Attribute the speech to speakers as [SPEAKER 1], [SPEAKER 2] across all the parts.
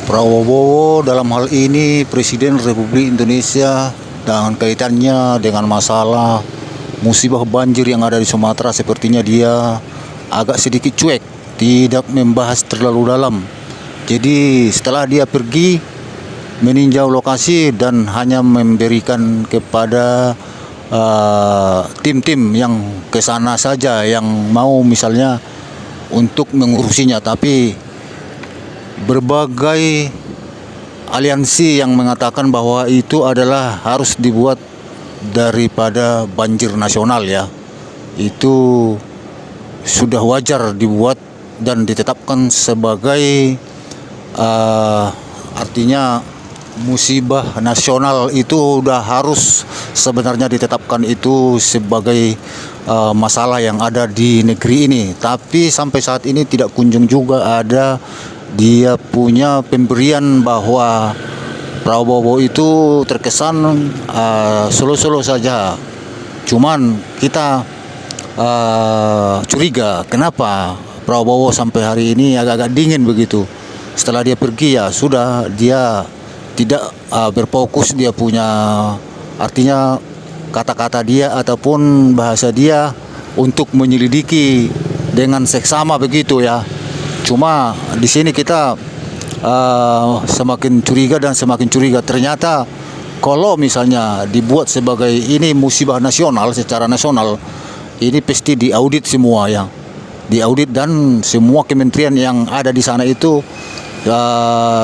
[SPEAKER 1] Prabowo dalam hal ini Presiden Republik Indonesia dengan kaitannya dengan masalah musibah banjir yang ada di Sumatera, sepertinya dia agak sedikit cuek, tidak membahas terlalu dalam. Jadi setelah dia pergi meninjau lokasi dan hanya memberikan kepada tim-tim yang ke sana saja yang mau misalnya untuk mengurusinya, tapi berbagai aliansi yang mengatakan bahwa itu adalah harus dibuat daripada banjir nasional ya. Itu sudah wajar dibuat dan ditetapkan sebagai artinya musibah nasional, itu udah harus sebenarnya ditetapkan itu sebagai masalah yang ada di negeri ini. Tapi sampai saat ini tidak kunjung juga ada dia punya pemberian bahwa Prabowo itu terkesan solo-solo saja. Cuman kita curiga kenapa Prabowo sampai hari ini agak-agak dingin begitu. Setelah dia pergi ya sudah, dia tidak berfokus, dia punya artinya kata-kata dia ataupun bahasa dia untuk menyelidiki dengan seksama begitu ya. Cuma di sini kita semakin curiga dan semakin curiga. Ternyata kalau misalnya dibuat sebagai ini musibah nasional, secara nasional, ini pasti diaudit semua ya, diaudit, dan semua kementerian yang ada di sana itu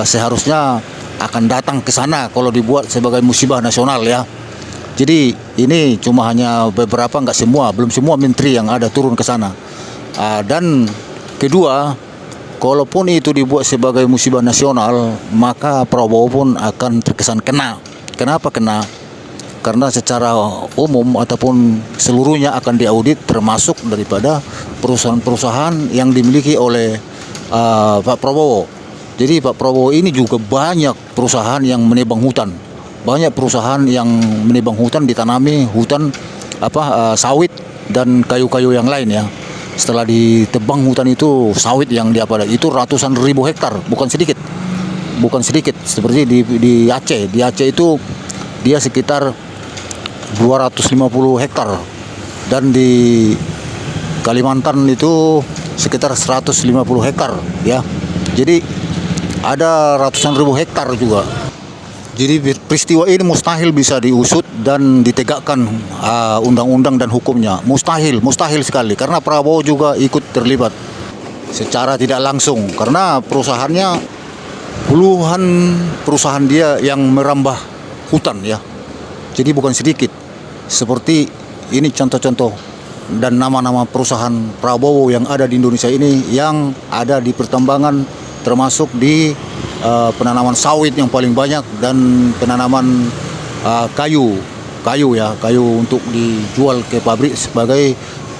[SPEAKER 1] seharusnya akan datang ke sana kalau dibuat sebagai musibah nasional ya. Jadi ini cuma hanya beberapa, enggak semua, belum semua menteri yang ada turun ke sana. Dan kedua, kalaupun itu dibuat sebagai musibah nasional, maka Prabowo pun akan terkesan kena. Kenapa kena? Karena secara umum ataupun seluruhnya akan diaudit, termasuk daripada perusahaan-perusahaan yang dimiliki oleh Pak Prabowo. Jadi Pak Prabowo ini juga banyak perusahaan yang menebang hutan. Banyak perusahaan yang menebang hutan, ditanami hutan sawit dan kayu-kayu yang lain ya. Setelah ditebang hutan itu, sawit yang itu ratusan ribu hektar, bukan sedikit. Bukan sedikit, seperti di Aceh. Di Aceh itu dia sekitar 250 hektar. Dan di Kalimantan itu sekitar 150 hektar ya. Jadi ada ratusan ribu hektar juga. Jadi peristiwa ini mustahil bisa diusut dan ditegakkan undang-undang dan hukumnya. Mustahil sekali, karena Prabowo juga ikut terlibat secara tidak langsung, karena perusahaannya puluhan perusahaan dia yang merambah hutan ya. Jadi bukan sedikit. Seperti ini contoh-contoh dan nama-nama perusahaan Prabowo yang ada di Indonesia ini, yang ada di pertambangan, termasuk di penanaman sawit yang paling banyak, dan penanaman kayu untuk dijual ke pabrik sebagai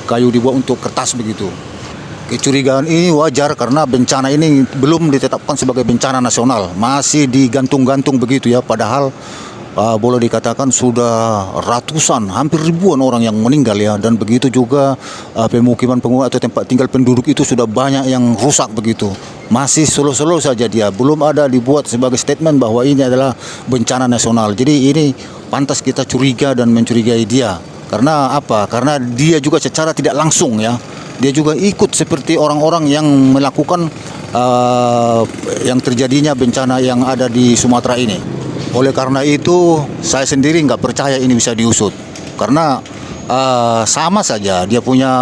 [SPEAKER 1] kayu dibuat untuk kertas begitu. Kecurigaan ini wajar karena bencana ini belum ditetapkan sebagai bencana nasional, masih digantung-gantung begitu ya. Padahal boleh dikatakan sudah ratusan, hampir ribuan orang yang meninggal ya, dan begitu juga pemukiman atau tempat tinggal penduduk itu sudah banyak yang rusak begitu. Masih solo-solo saja dia, belum ada dibuat sebagai statement bahwa ini adalah bencana nasional. Jadi ini pantas kita curiga dan mencurigai dia. Karena apa? Karena dia juga secara tidak langsung ya, dia juga ikut seperti orang-orang yang melakukan yang terjadinya bencana yang ada di Sumatera ini. Oleh karena itu saya sendiri nggak percaya ini bisa diusut, karena sama saja dia punya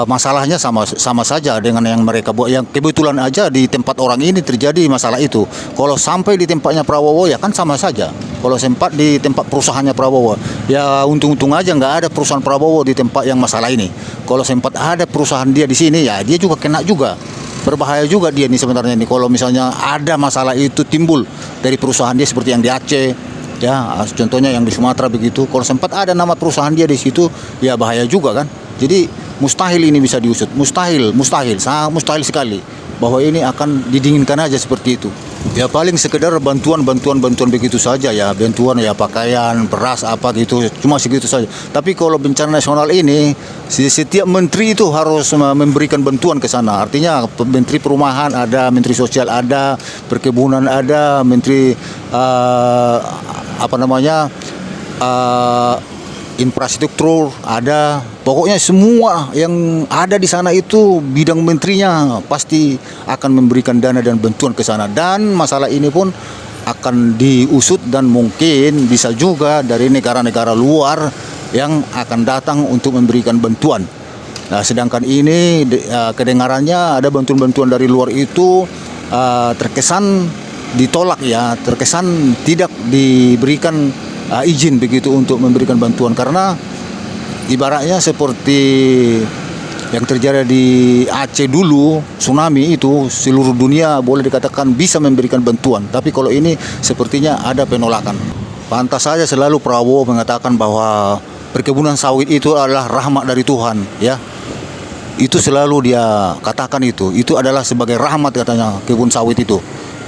[SPEAKER 1] masalahnya sama saja dengan yang mereka buat. Yang kebetulan aja di tempat orang ini terjadi masalah itu. Kalau sampai di tempatnya Prabowo ya kan sama saja. Kalau sempat di tempat perusahaannya Prabowo, ya untung-untung aja nggak ada perusahaan Prabowo di tempat yang masalah ini. Kalau sempat ada perusahaan dia di sini, ya dia juga kena juga. Berbahaya juga dia nih sebenarnya nih, kalau misalnya ada masalah itu timbul dari perusahaan dia, seperti yang di Aceh ya, contohnya yang di Sumatera begitu. Kalau sempat ada nama perusahaan dia di situ, ya bahaya juga kan. Jadi mustahil ini bisa diusut, mustahil, sangat mustahil sekali bahwa ini akan didinginkan aja seperti itu. Ya paling sekedar bantuan begitu saja ya, bantuan ya pakaian, beras apa gitu, cuma segitu saja. Tapi kalau bencana nasional ini, setiap menteri itu harus memberikan bantuan ke sana. Artinya menteri perumahan ada, menteri sosial ada, perkebunan ada, menteri apa namanya infrastruktur ada. Pokoknya semua yang ada di sana itu bidang menterinya pasti akan memberikan dana dan bantuan ke sana. Dan masalah ini pun akan diusut dan mungkin bisa juga dari negara-negara luar yang akan datang untuk memberikan bantuan. Nah, sedangkan ini kedengarannya ada bantuan-bantuan dari luar itu terkesan ditolak ya, terkesan tidak diberikan izin begitu untuk memberikan bantuan, karena ibaratnya seperti yang terjadi di Aceh dulu, tsunami itu seluruh dunia boleh dikatakan bisa memberikan bantuan, tapi kalau ini sepertinya ada penolakan. Pantas saja selalu Prabowo mengatakan bahwa perkebunan sawit itu adalah rahmat dari Tuhan ya. Itu selalu dia katakan, itu adalah sebagai rahmat katanya kebun sawit itu.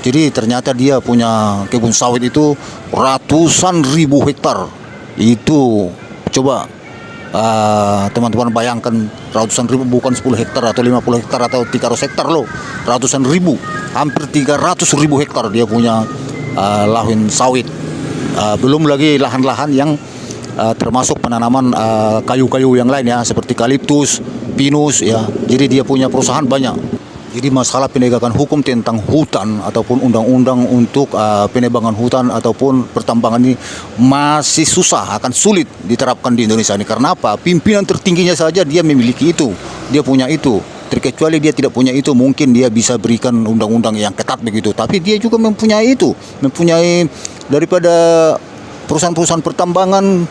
[SPEAKER 1] Jadi ternyata dia punya kebun sawit itu ratusan ribu hektar. Itu coba teman-teman bayangkan, ratusan ribu, bukan 10 hektar atau 50 hektar atau 300 hektar loh. Ratusan ribu, hampir 300 ribu hektar dia punya lahan sawit. Belum lagi lahan-lahan yang termasuk penanaman kayu-kayu yang lain ya, seperti eukaliptus, pinus ya. Jadi dia punya perusahaan banyak. Jadi masalah penegakan hukum tentang hutan ataupun undang-undang untuk penebangan hutan ataupun pertambangan ini masih susah, akan sulit diterapkan di Indonesia ini. Karena apa? Pimpinan tertingginya saja dia memiliki itu, dia punya itu. Terkecuali dia tidak punya itu, mungkin dia bisa berikan undang-undang yang ketat begitu. Tapi dia juga mempunyai itu, mempunyai daripada perusahaan-perusahaan pertambangan,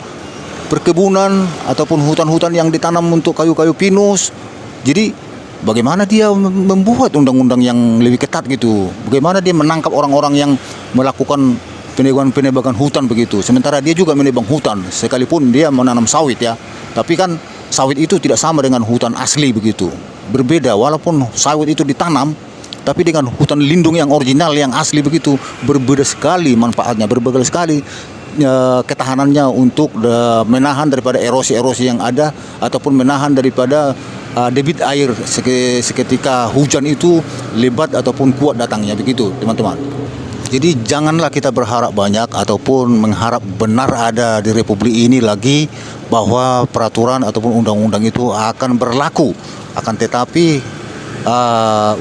[SPEAKER 1] perkebunan ataupun hutan-hutan yang ditanam untuk kayu-kayu pinus. Jadi bagaimana dia membuat undang-undang yang lebih ketat gitu? Bagaimana dia menangkap orang-orang yang melakukan penebangan hutan begitu? Sementara dia juga menebang hutan, sekalipun dia menanam sawit ya. Tapi kan sawit itu tidak sama dengan hutan asli begitu. Berbeda, walaupun sawit itu ditanam, tapi dengan hutan lindung yang original, yang asli begitu, berbeda sekali manfaatnya, berbeda sekali ketahanannya untuk menahan daripada erosi-erosi yang ada, ataupun menahan daripada debit air seketika hujan itu lebat ataupun kuat datangnya begitu teman-teman. Jadi janganlah kita berharap banyak ataupun mengharap benar ada di Republik ini lagi bahwa peraturan ataupun undang-undang itu akan berlaku. Akan tetapi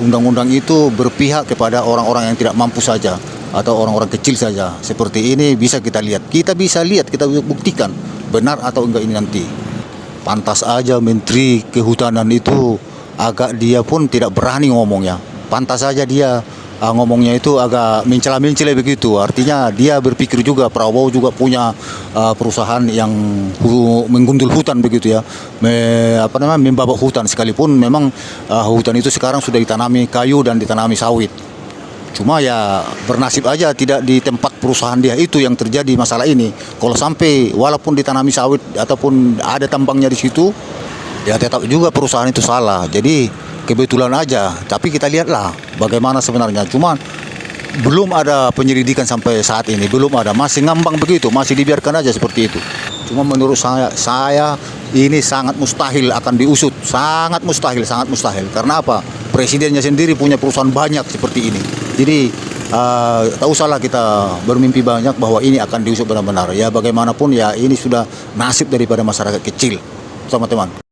[SPEAKER 1] undang-undang itu berpihak kepada orang-orang yang tidak mampu saja atau orang-orang kecil saja. Seperti ini bisa kita lihat, kita buktikan benar atau enggak ini nanti. Pantas aja Menteri Kehutanan itu agak dia pun tidak berani ngomongnya. Pantas saja dia ngomongnya itu agak mencela-mencela begitu. Artinya dia berpikir juga, Prabowo juga punya perusahaan yang menggundul hutan begitu ya. Membabak hutan, sekalipun memang hutan itu sekarang sudah ditanami kayu dan ditanami sawit. Cuma ya bernasib aja tidak di tempat perusahaan dia itu yang terjadi masalah ini. Kalau sampai walaupun ditanami sawit ataupun ada tambangnya di situ, ya tetap juga perusahaan itu salah. Jadi kebetulan aja. Tapi kita lihatlah bagaimana sebenarnya. Cuma belum ada penyelidikan sampai saat ini, belum ada, masih ngambang begitu, masih dibiarkan aja seperti itu. Cuma menurut saya ini sangat mustahil akan diusut, sangat mustahil. Karena apa? Presidennya sendiri punya perusahaan banyak seperti ini. Jadi tak usahlah kita bermimpi banyak bahwa ini akan diusut benar-benar. Ya bagaimanapun ya ini sudah nasib daripada masyarakat kecil, teman-teman.